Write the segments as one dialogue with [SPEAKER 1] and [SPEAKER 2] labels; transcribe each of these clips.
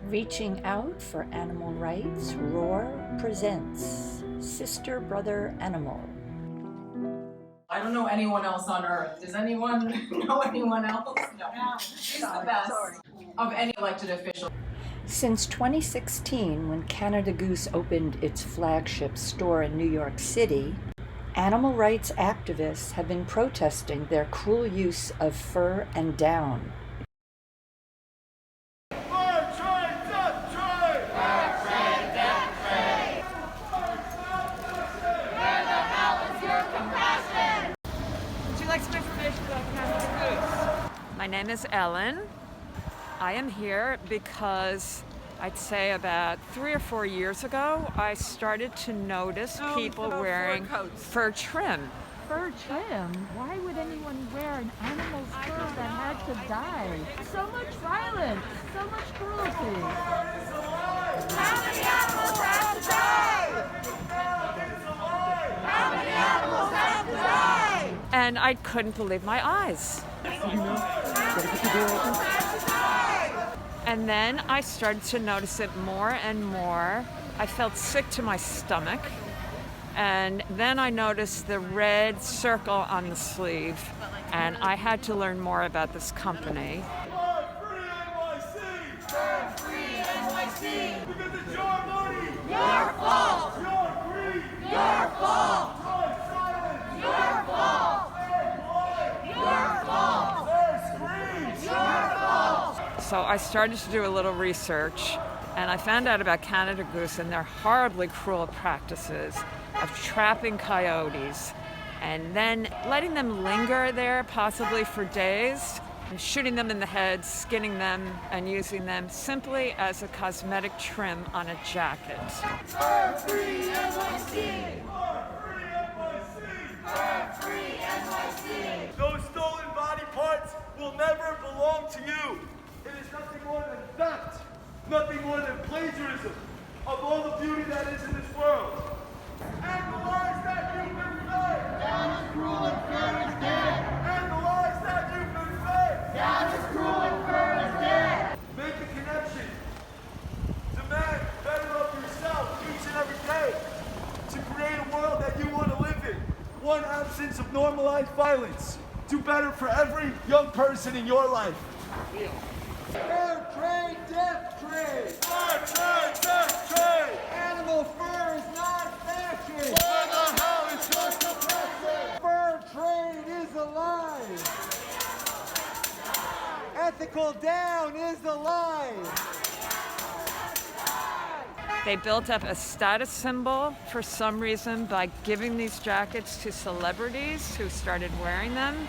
[SPEAKER 1] Reaching Out for Animal Rights, Roar presents Sister Brother Animal.
[SPEAKER 2] I don't know anyone else on earth. Does anyone know anyone else? No. She's the best of any elected official.
[SPEAKER 1] Since 2016, when Canada Goose opened its flagship store in New York City, animal rights activists have been protesting their cruel use of fur and down.
[SPEAKER 3] My name is Ellen. I am here because I'd say about 3 or 4 years ago, I started to notice people wearing fur trim.
[SPEAKER 4] Fur trim? Why would anyone wear an animal's fur that had to die? So much violence, so much cruelty. How many animals have to die? How many animals have to die?
[SPEAKER 3] And I couldn't believe my eyes. And then I started to notice it more and more. I felt sick to my stomach. And then I noticed the red circle on the sleeve. And I had to learn more about this company.
[SPEAKER 5] Fur free NYC! Because it's your money! Your fault! Your greed! Your fault! Your fault! Your fault! Your fault!
[SPEAKER 3] So I started to do a little research, and I found out about Canada Goose and their horribly cruel practices of trapping coyotes and then letting them linger there possibly for days, and shooting them in the head, skinning them, and using them simply as a cosmetic trim on a jacket.
[SPEAKER 5] Fur free NYC! Fur free NYC! Fur free NYC! Those stolen body parts will never belong to you. It is nothing more than theft, nothing more than plagiarism of all the beauty that is in this world. And the lies that you've been fed. That is cruel and fair is dead. And the lies that you've been fed. That is cruel and fair is dead. Make a connection. Demand better of yourself each and every day to create a world that you want to live in. One absence of normalized violence. Do better for every young person in your life. Fair trade, death trade. Fair trade, death trade. Animal fur is not fashion. Where the hell is your suppression? Fur trade is a lie. Ethical down is a lie.
[SPEAKER 3] They built up a status symbol for some reason by giving these jackets to celebrities who started wearing them,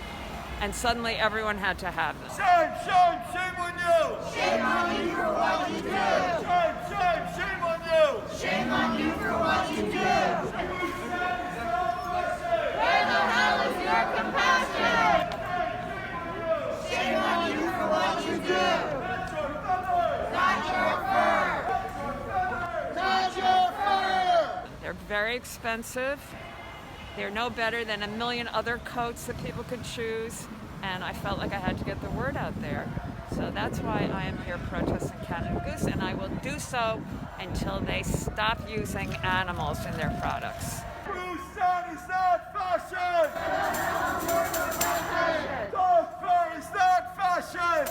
[SPEAKER 3] and suddenly everyone had to have them.
[SPEAKER 5] Shame, shame, shame on you! Shame on you for what you do! Shame, shame, shame on you! Shame on you for what you do! Where the hell is your compassion? Shame on you for what you do! Not your fur! Not your fur!
[SPEAKER 3] They're very expensive. They're no better than a million other coats that people could choose, and I felt like I had to get the word out there. So that's why I am here protesting Canada Goose, and I will do so until they stop using animals in their products.
[SPEAKER 5] Goose sound is not fashion! Dog fur is not fashion!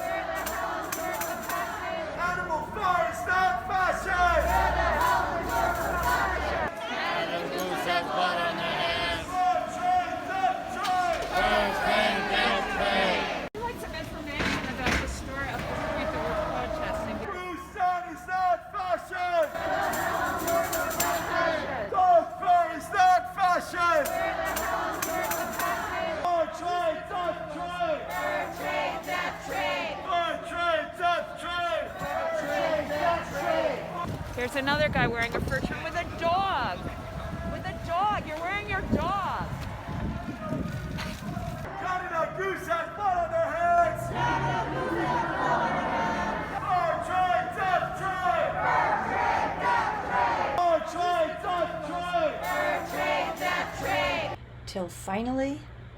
[SPEAKER 5] Animal fur is not fashion! Canada Goose has blood on their hands!
[SPEAKER 3] I'd like some information about the story of the street that we're protesting.
[SPEAKER 5] Goose sound is not fashion! Dog fur is not fashion! Fur trade, death trade! Fur trade, death trade! Fur trade, death trade! Fur trade, death trade!
[SPEAKER 3] There's another guy wearing a fur trim with a dog. With a dog. You're wearing your dog.
[SPEAKER 5] Canada Goose has blood on their hands! Canada Goose has blood on their hands! Fur trade, death trade! Fur trade, death trade! Fur trade, death trade!
[SPEAKER 1] Till finally,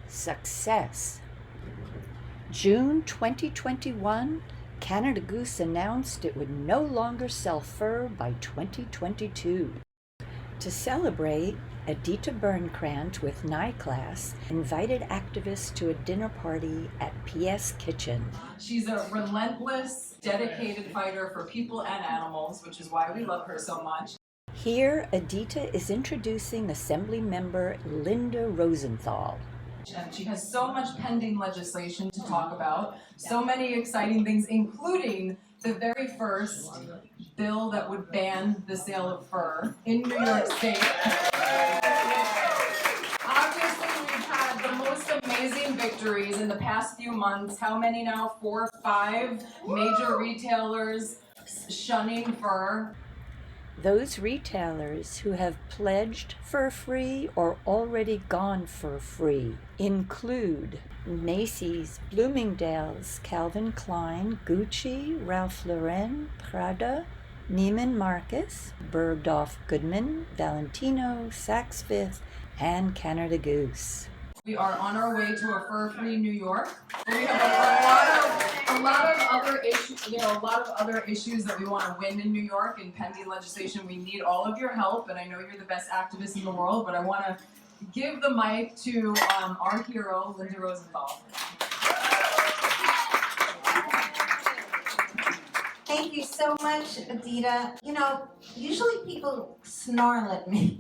[SPEAKER 1] success. June 2021, Canada Goose announced it would no longer sell fur by 2022. To celebrate, Edita of NYClass invited activists to a dinner party at PS Kitchen.
[SPEAKER 2] She's a relentless, dedicated fighter for people and animals, which is why we love her so much.
[SPEAKER 1] Here, Edita is introducing Assemblymember Linda Rosenthal.
[SPEAKER 2] And she has so much pending legislation to talk about, so many exciting things, including the very first bill that would ban the sale of fur in New York State. Obviously, we've had the most amazing victories in the past few months. How many now? 4 or 5 major retailers shunning fur.
[SPEAKER 1] Those retailers who have pledged fur-free or already gone fur-free include Macy's, Bloomingdale's, Calvin Klein, Gucci, Ralph Lauren, Prada, Neiman Marcus, Bergdorf Goodman, Valentino, Saks Fifth, and Canada Goose.
[SPEAKER 2] We are on our way to a fur-free New York. We have a lot of other issues, a lot of other issues that we want to win in New York and pending legislation. We need all of your help, and I know you're the best activists in the world, but I want to give the mic to our hero, Linda Rosenthal.
[SPEAKER 6] Thank you so much, Edita. Usually people snarl at me.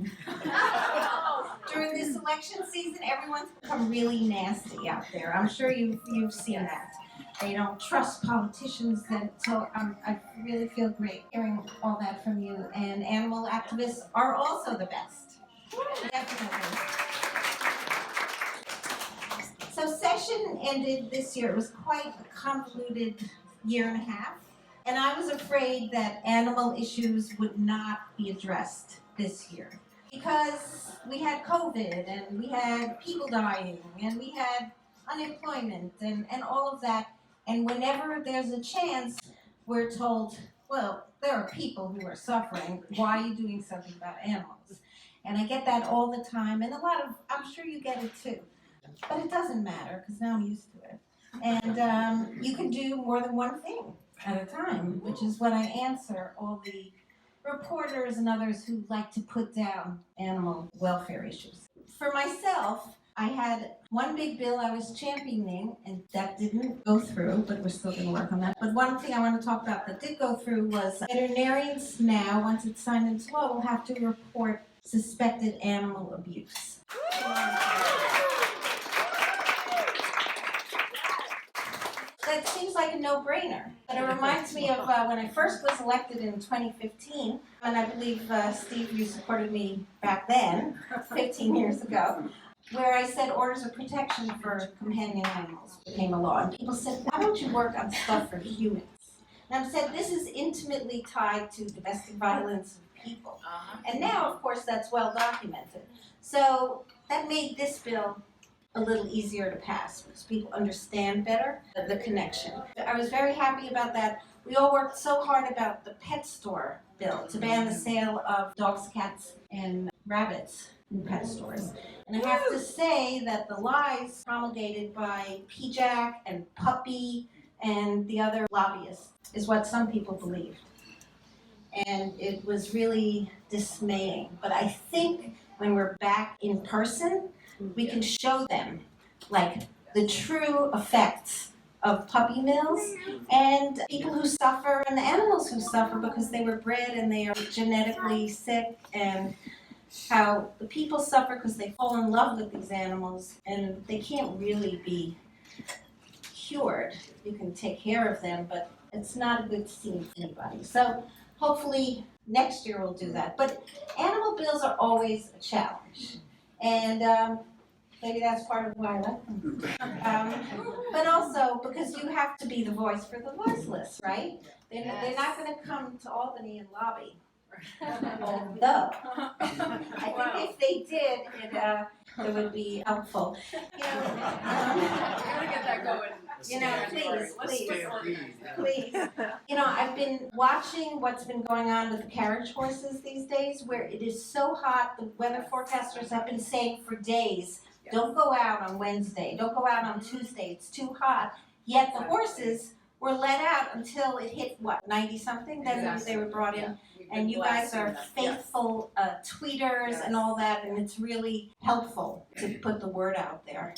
[SPEAKER 6] During this election season, everyone's become really nasty out there. I'm sure you've seen that. They don't trust politicians, so I really feel great hearing all that from you. And animal activists are also the best. Definitely. So session ended this year. It was quite a convoluted year and a half. And I was afraid that animal issues would not be addressed this year. Because we had COVID, and we had people dying, and we had unemployment, and all of that. And whenever there's a chance, we're told, well, there are people who are suffering. Why are you doing something about animals? And I get that all the time, and I'm sure you get it too. But it doesn't matter, because now I'm used to it. And you can do more than one thing at a time, which is what I answer all the reporters and others who like to put down animal welfare issues. For myself, I had one big bill I was championing, and that didn't go through, but we're still going to work on that. But one thing I want to talk about that did go through was veterinarians now, once it's signed into law, will have to report suspected animal abuse. That seems like a no-brainer, but it reminds me of when I first was elected in 2015, and I believe, Steve, you supported me back then, 15 years ago, where I said orders of protection for companion animals became a law. And people said, why don't you work on stuff for humans? And I've said, this is intimately tied to domestic violence of people. And now, of course, that's well documented. So that made this bill a little easier to pass because people understand better the connection. I was very happy about that. We all worked so hard about the pet store bill to ban the sale of dogs, cats, and rabbits in pet stores. And I have to say that the lies promulgated by PJAC and Puppy and the other lobbyists is what some people believed. And it was really dismaying. But I think when we're back in person, we can show them like the true effects of puppy mills and people who suffer and the animals who suffer because they were bred and they are genetically sick, and how the people suffer because they fall in love with these animals and they can't really be cured. You can take care of them, but it's not a good scene for anybody. So hopefully next year we'll do that. But animal bills are always a challenge. And maybe that's part of why I like them. But also because you have to be the voice for the voiceless, right? They're not going to come to Albany and lobby. Although, I think if they did, it would be helpful. Please. I've been watching what's been going on with the carriage horses these days, where it is so hot. The weather forecasters have been saying for days, don't go out on Wednesday, don't go out on Tuesday, it's too hot. Yet the horses were let out until it hit, what, 90-something? Then
[SPEAKER 2] Exactly.
[SPEAKER 6] they were brought in.
[SPEAKER 2] Yeah. We've been
[SPEAKER 6] And you guys
[SPEAKER 2] blasting
[SPEAKER 6] are
[SPEAKER 2] them.
[SPEAKER 6] faithful tweeters
[SPEAKER 2] Yes.
[SPEAKER 6] and all that, and it's really helpful to put the word out there.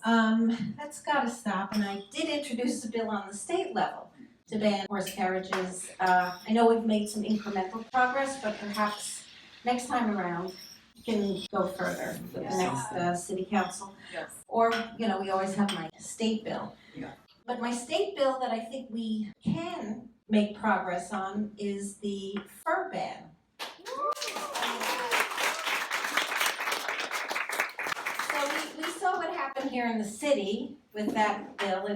[SPEAKER 6] That's gotta stop, and I did introduce a bill on the state level to ban horse carriages. I know we've made some incremental progress, but perhaps next time around, we can go further with the next city council.
[SPEAKER 2] Yes.
[SPEAKER 6] Or, we always have my state bill.
[SPEAKER 2] Yeah.
[SPEAKER 6] But my state bill that I think we can make progress on is the fur ban. So we saw what happened here in the city with that bill.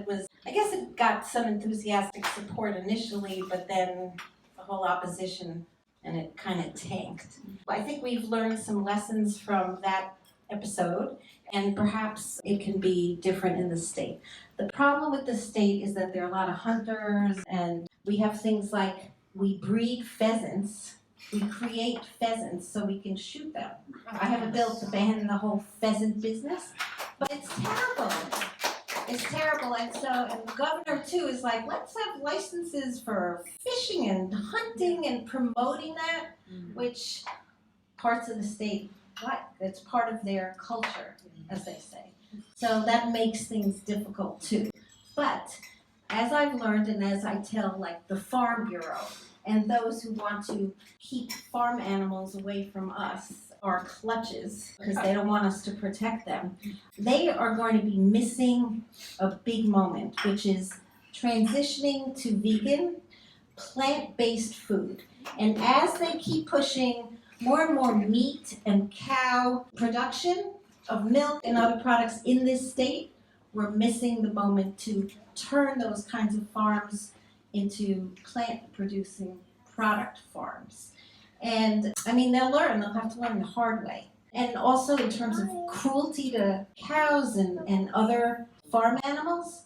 [SPEAKER 6] I guess it got some enthusiastic support initially, but then the whole opposition and it kind of tanked. I think we've learned some lessons from that episode, and perhaps it can be different in the state. The problem with the state is that there are a lot of hunters, and we have things like we breed pheasants, we create pheasants so we can shoot them. I have a bill to ban the whole pheasant business, but it's terrible. It's terrible, and the governor too is like, let's have licenses for fishing and hunting and promoting that, which parts of the state, it's part of their culture, as they say. So that makes things difficult too. But as I've learned, and as I tell like the Farm Bureau and those who want to keep farm animals away from us, our clutches, because they don't want us to protect them, they are going to be missing a big moment, which is transitioning to vegan, plant-based food. And as they keep pushing more and more meat and cow production of milk and other products in this state, we're missing the moment to turn those kinds of farms into plant-producing product farms. And they'll have to learn the hard way. And also in terms of cruelty to cows and other farm animals,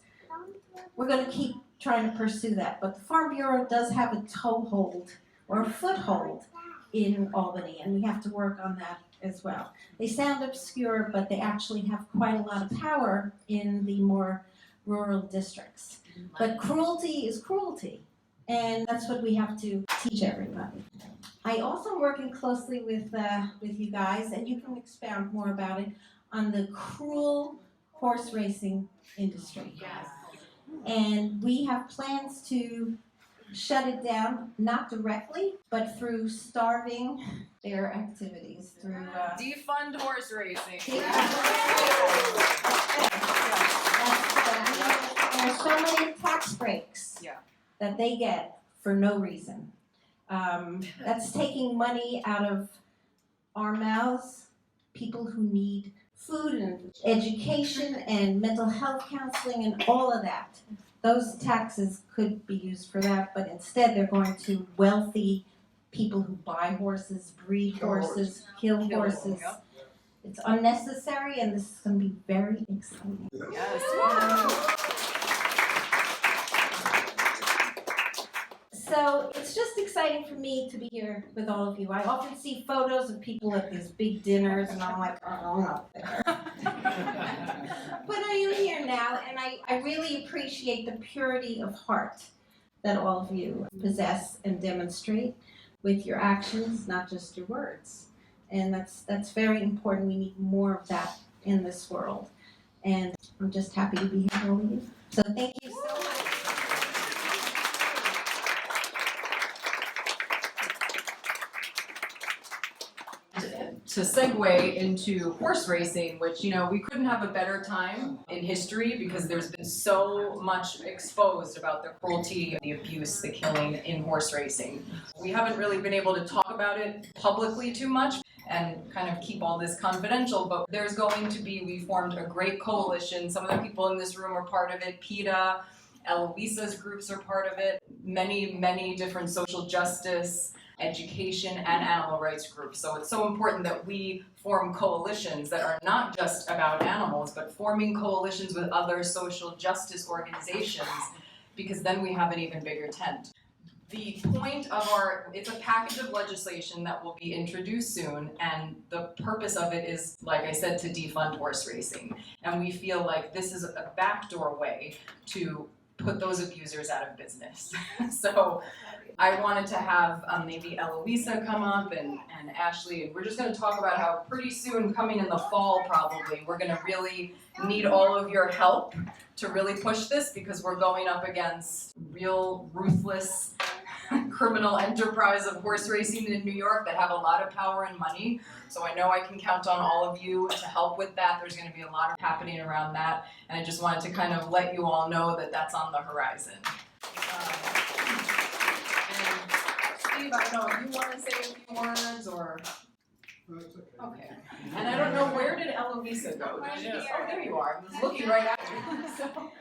[SPEAKER 6] we're going to keep trying to pursue that. But the Farm Bureau does have a toehold or a foothold in Albany, and we have to work on that as well. They sound obscure, but they actually have quite a lot of power in the more rural districts. But cruelty is cruelty, and that's what we have to teach everybody. I also am working closely with you guys, and you can expound more about it, on the cruel horse racing industry.
[SPEAKER 2] Yes.
[SPEAKER 6] And we have plans to shut it down, not directly, but through starving their activities, through
[SPEAKER 2] Defund horse racing.
[SPEAKER 6] There's so many tax breaks that they get for no reason. That's taking money out of our mouths, people who need food and education and mental health counseling and all of that. Those taxes could be used for that, but instead they're going to wealthy people who buy horses, breed horses, kill horses. It's unnecessary, and this is going to be very exciting.
[SPEAKER 2] Yes.
[SPEAKER 6] So it's just exciting for me to be here with all of you. I often see photos of people at these big dinners, and I'm like, oh, I'm not there. But I am here now, and I really appreciate the purity of heart that all of you possess and demonstrate with your actions, not just your words. And that's very important. We need more of that in this world. And I'm just happy to be here with all of you. So thank you so much.
[SPEAKER 2] To segue into horse racing, which, we couldn't have a better time in history because there's been so much exposed about the cruelty, the abuse, the killing in horse racing. We haven't really been able to talk about it publicly too much and kind of keep all this confidential, but we formed a great coalition. Some of the people in this room are part of it. PETA, Eloisa's groups are part of it. Many, many different social justice, education, and animal rights groups. So it's so important that we form coalitions that are not just about animals, but forming coalitions with other social justice organizations, because then we have an even bigger tent. The point of it's a package of legislation that will be introduced soon, and the purpose of it is, like I said, to defund horse racing. And we feel like this is a backdoor way to put those abusers out of business. So I wanted to have maybe Eloisa come up and Ashley, and we're just gonna talk about how pretty soon, coming in the fall probably, we're gonna really need all of your help to really push this, because we're going up against real ruthless criminal enterprise of horse racing in New York that have a lot of power and money. So I know I can count on all of you to help with that. There's going to be a lot happening around that, and I just wanted to kind of let you all know that that's on the horizon. And Steve, I don't know if you want to say a few words or. Okay. And I don't know, where did Eloisa go? Oh, there you are. I was looking right at you. So,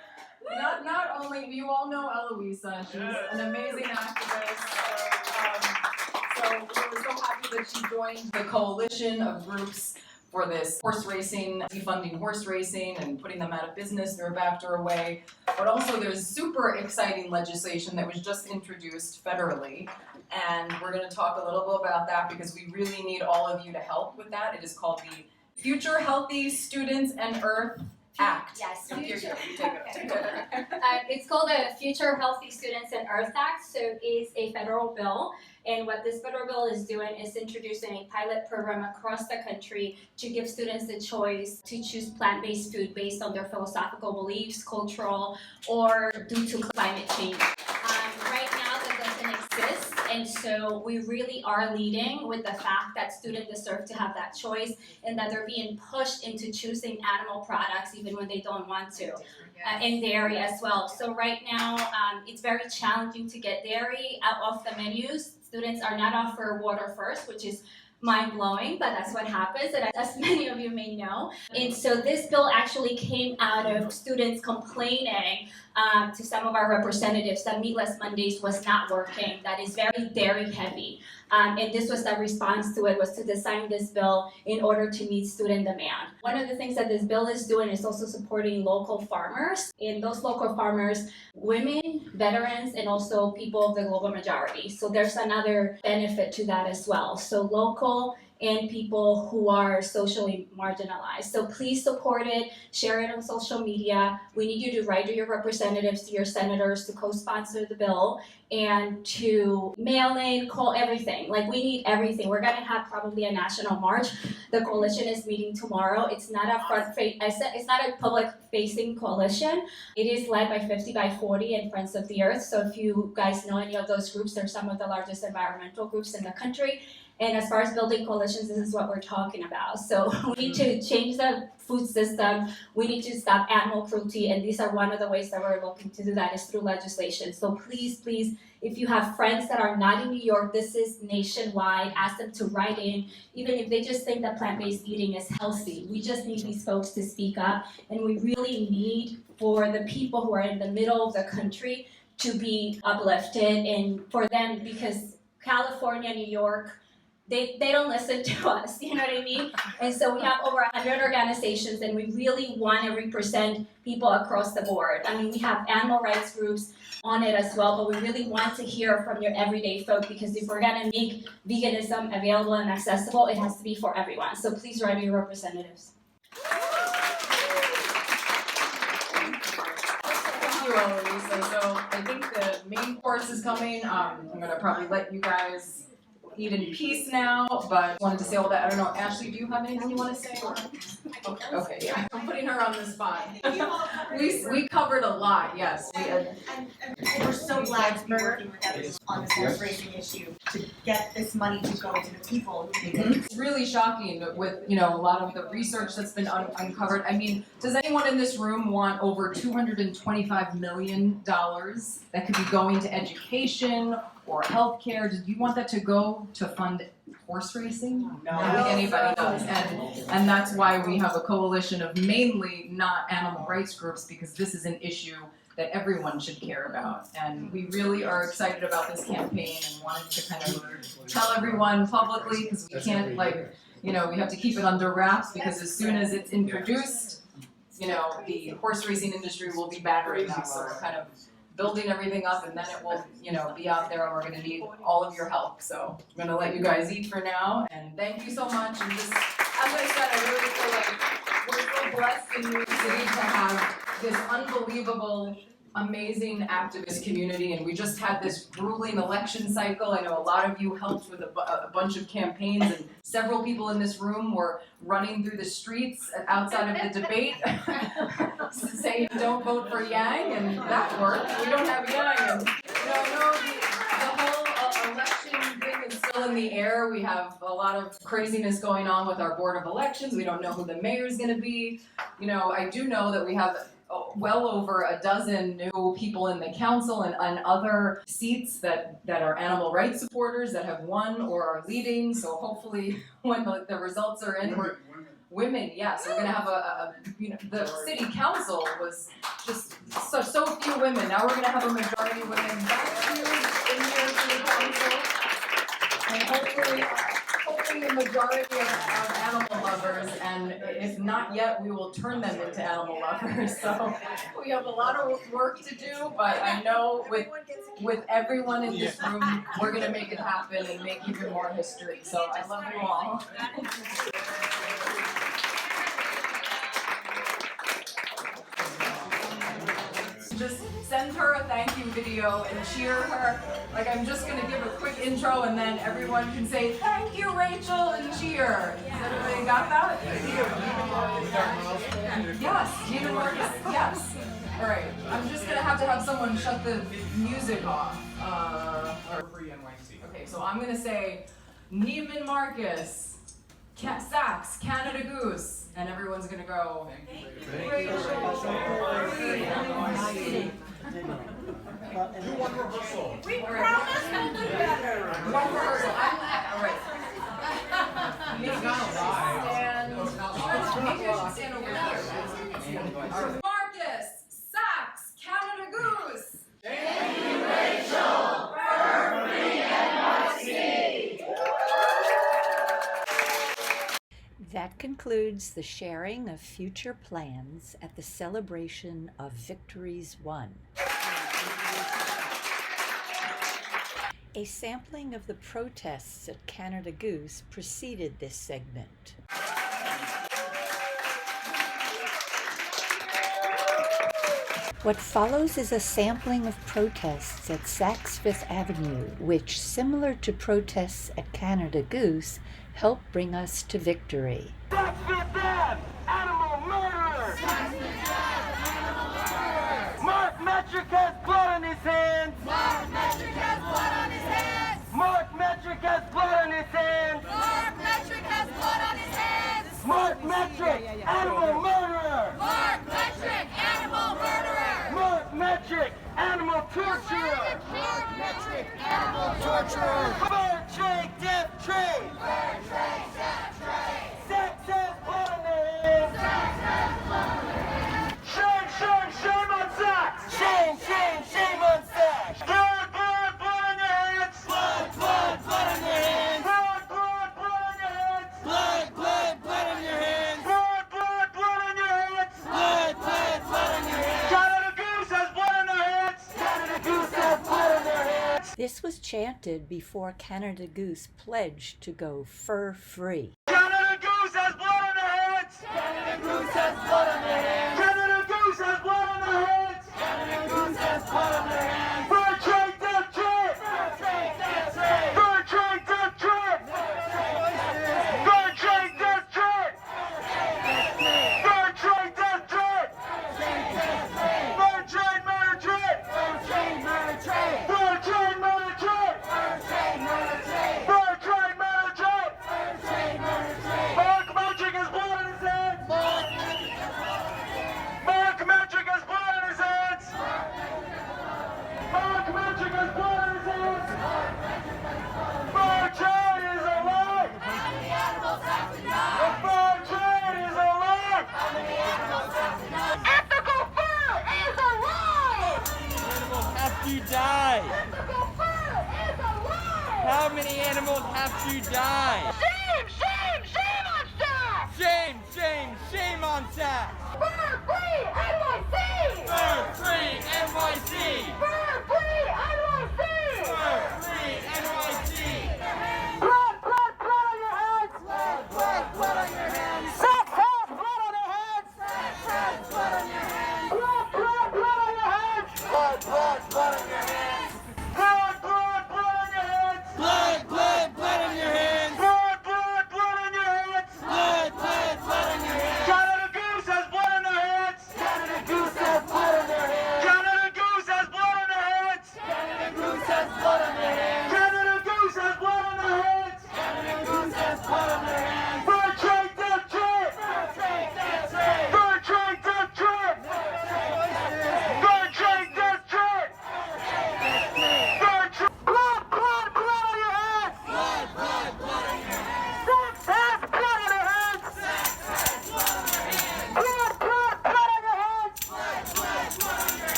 [SPEAKER 2] not only, you all know Eloisa, she's an amazing activist. So we're so happy that she joined the coalition of groups for this horse racing, defunding horse racing and putting them out of business through a backdoor way. But also there's super exciting legislation that was just introduced federally. And we're going to talk a little bit about that because we really need all of you to help with that. It is called the Future Healthy Students and Earth Act.
[SPEAKER 7] Yes,
[SPEAKER 2] Here, you take it.
[SPEAKER 7] it's called the Future Healthy Students and Earth Act. So it's a federal bill, and what this federal bill is doing is introducing a pilot program across the country to give students the choice to choose plant-based food based on their philosophical beliefs, cultural, or due to climate change. Right now that doesn't exist, and so we really are leading with the fact that students deserve to have that choice and that they're being pushed into choosing animal products even when they don't want to, and dairy as well. So right now it's very challenging to get dairy out of the menus. Students are not offered water first, which is mind-blowing, but that's what happens, and as many of you may know. And so this bill actually came out of students complaining to some of our representatives that Meatless Mondays was not working, that is very dairy heavy. And this was the response to it, was to design this bill in order to meet student demand. One of the things that this bill is doing is also supporting local farmers. And those local farmers, women, veterans, and also people of the global majority. So there's another benefit to that as well. So local and people who are socially marginalized. So please support it, share it on social media. We need you to write to your representatives, to your senators, to co-sponsor the bill, and to mail in, call, everything. Like, we need everything. We're gonna have probably a national march. The coalition is meeting tomorrow. It's not it's not a public-facing coalition. It is led by 50 by 40 and Friends of the Earth. So if you guys know any of those groups, they're some of the largest environmental groups in the country. And as far as building coalitions, this is what we're talking about. So we need to change the food system. We need to stop animal cruelty. And these are one of the ways that we're looking to do that is through legislation. So please, please, if you have friends that are not in New York, this is nationwide. Ask them to write in, even if they just think that plant-based eating is healthy. We just need these folks to speak up. And we really need for the people who are in the middle of the country to be uplifted, and for them, because California, New York, they don't listen to us, you know what I mean? And so we have over 100 organizations, and we really want to represent people across the board. I mean, we have animal rights groups on it as well, but we really want to hear from your everyday folk, because if we're going to make veganism available and accessible, it has to be for everyone. So please write to your representatives.
[SPEAKER 2] Thank you, Eloisa. So I think the main course is coming. I'm gonna probably let you guys eat in peace now, but wanted to say all that. I don't know, Ashley, do you have anything you want to say? Okay, yeah. I'm putting her on the spot. We covered a lot, yes.
[SPEAKER 8] And we're so glad to be working together on this horse racing issue to get this money to go to the people who need it.
[SPEAKER 2] It's really shocking with, a lot of the research that's been uncovered. I mean, does anyone in this room want over $225 million that could be going to education or healthcare? Do you want that to go to fund horse racing? No. I don't think anybody does. And that's why we have a coalition of mainly not animal rights groups, because this is an issue that everyone should care about. And we really are excited about this campaign and wanted to kind of tell everyone publicly, because we can't, we have to keep it under wraps, because as soon as it's introduced, the horse racing industry will be battering us. So we're kind of building everything up, and then it will, be out there, and we're going to need all of your help. So I'm going to let you guys eat for now, and thank you so much. And just, as I said, I really feel like we're so blessed in New York City to have this unbelievable amazing activist community, and we just had this grueling election cycle. I know a lot of you helped with a bunch of campaigns, and several people in this room were running through the streets outside of the debate saying don't vote for Yang, and that worked. We don't have Yang, and I know the whole election thing is still in the air. We have a lot of craziness going on with our Board of Elections. We don't know who the mayor is going to be. I do know that we have well over a dozen new people in the council and other seats that are animal rights supporters that have won or are leading. So hopefully when the results are in, women, yes, we're gonna have the city council was just so few women. Now we're gonna have a majority of women. That's huge in here for the council. And hopefully the majority of animal lovers, and if not yet, we will turn them into animal lovers. So we have a lot of work to do, but I know with everyone in this room, we're gonna make it happen and make even more history. So I love you all. Just send her a thank you video and cheer her. Like, I'm just gonna give a quick intro and then everyone can say thank you, Rachel, and cheer. Has everybody got that? Yes, Gina Marcus, yes. All right, I'm just gonna have someone shut the music off.
[SPEAKER 9] Free NYC.
[SPEAKER 2] Okay, so I'm gonna say Neiman Marcus, Saks, Canada Goose. And everyone's gonna go, Rachel.
[SPEAKER 9] Do one rehearsal.
[SPEAKER 6] We promise we'll do better.
[SPEAKER 2] One rehearsal. All right. Maybe I should stand over here. Marcus, Saks, Canada Goose.
[SPEAKER 5] Thank you, Rachel, for free NYC.
[SPEAKER 1] That concludes the sharing of future plans at the celebration of Victories won. A sampling of the protests at Canada Goose preceded this segment. What follows is a sampling of protests at Saks Fifth Avenue, which, similar to protests at Canada Goose, helped bring us to victory.
[SPEAKER 5] Saks Fifth Ave, animal murderer! Mark Metric has blood on his hands!
[SPEAKER 10] Mark Metric has blood on his hands!
[SPEAKER 5] Mark Metric has blood on his hands!
[SPEAKER 10] Mark Metric has blood on his hands!
[SPEAKER 5] Mark Metric, animal murderer!
[SPEAKER 10] Mark Metric, animal murderer!
[SPEAKER 5] Mark Metric, animal torturer!
[SPEAKER 10] Mark Metric, animal torturer!
[SPEAKER 5] Fur trade, death trade!
[SPEAKER 10] Fair trade, death trade!
[SPEAKER 5] Saks has blood on their hands!
[SPEAKER 10] Saks has blood on their hands!
[SPEAKER 5] Shame, shame, shame on Saks! Shame, shame, shame on Saks! Blood, blood, blood on your hands! Blood, blood, blood on your hands! Blood, blood, blood on your hands! Blood, blood, blood on your hands! Blood, blood, blood on your hands! Blood, blood, blood on your hands! Canada Goose has blood on their hands! Canada Goose has blood on their hands!
[SPEAKER 1] This was chanted before Canada Goose pledged to go fur-free.
[SPEAKER 5] Canada Goose has blood on their hands! Canada Goose has blood on their hands! Canada Goose has blood on their hands! Canada Goose has blood on their hands! Fur trade, death trade! Fur trade, death trade! Fur trade, death trade! Fur trade, death trade! Fur trade, death trade! Fur trade, murder trade! Fur trade, murder trade! Fur trade, murder trade! Fur trade, murder trade! Fur trade, murder trade! Fur trade, murder trade! Mark Metric has blood on his hands! Mark Metric has blood on his hands! Mark Metric has blood on his hands! Fur trade is alive!
[SPEAKER 10] How many animals have to die?
[SPEAKER 5] The fur trade is alive!
[SPEAKER 10] How many animals have to die? Ethical fur is alive!
[SPEAKER 11] Animals have to die!
[SPEAKER 10] Ethical fur is alive!
[SPEAKER 11] How many animals have to die?
[SPEAKER 10] Shame, shame, shame on Saks!
[SPEAKER 11] Shame, shame, shame on Saks!
[SPEAKER 10] Fur free NYC!
[SPEAKER 11] Fur free NYC!
[SPEAKER 10] Fur free NYC!
[SPEAKER 11] Fur free NYC!
[SPEAKER 5] Blood, blood, blood on your hands!
[SPEAKER 10] Blood, blood, blood on your hands!
[SPEAKER 5] Saks has blood on their hands!
[SPEAKER 10] Saks has blood on your hands!
[SPEAKER 5] Blood, blood, blood on your hands!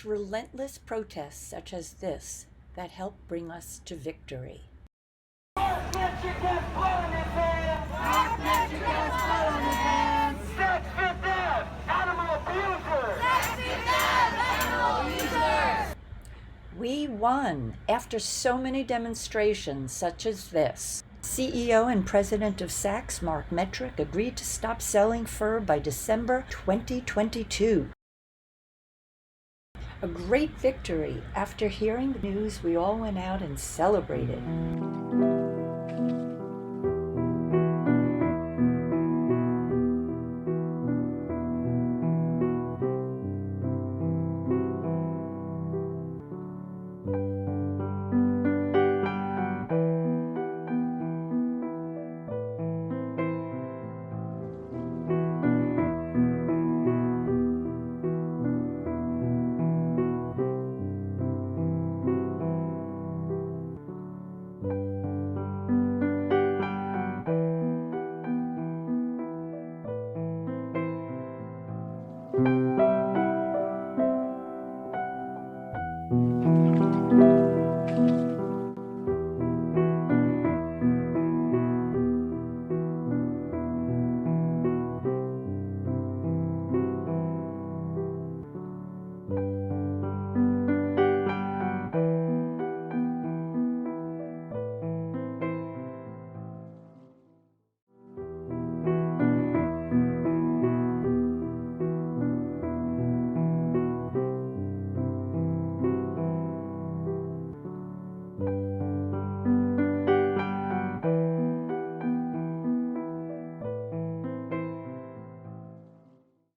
[SPEAKER 1] It's relentless protests such as this that help bring us to victory. We won after so many demonstrations such as this. CEO and president of Saks, Mark Metrick, agreed to stop selling fur by December 2022. A great victory. After hearing the news, we all went out and celebrated.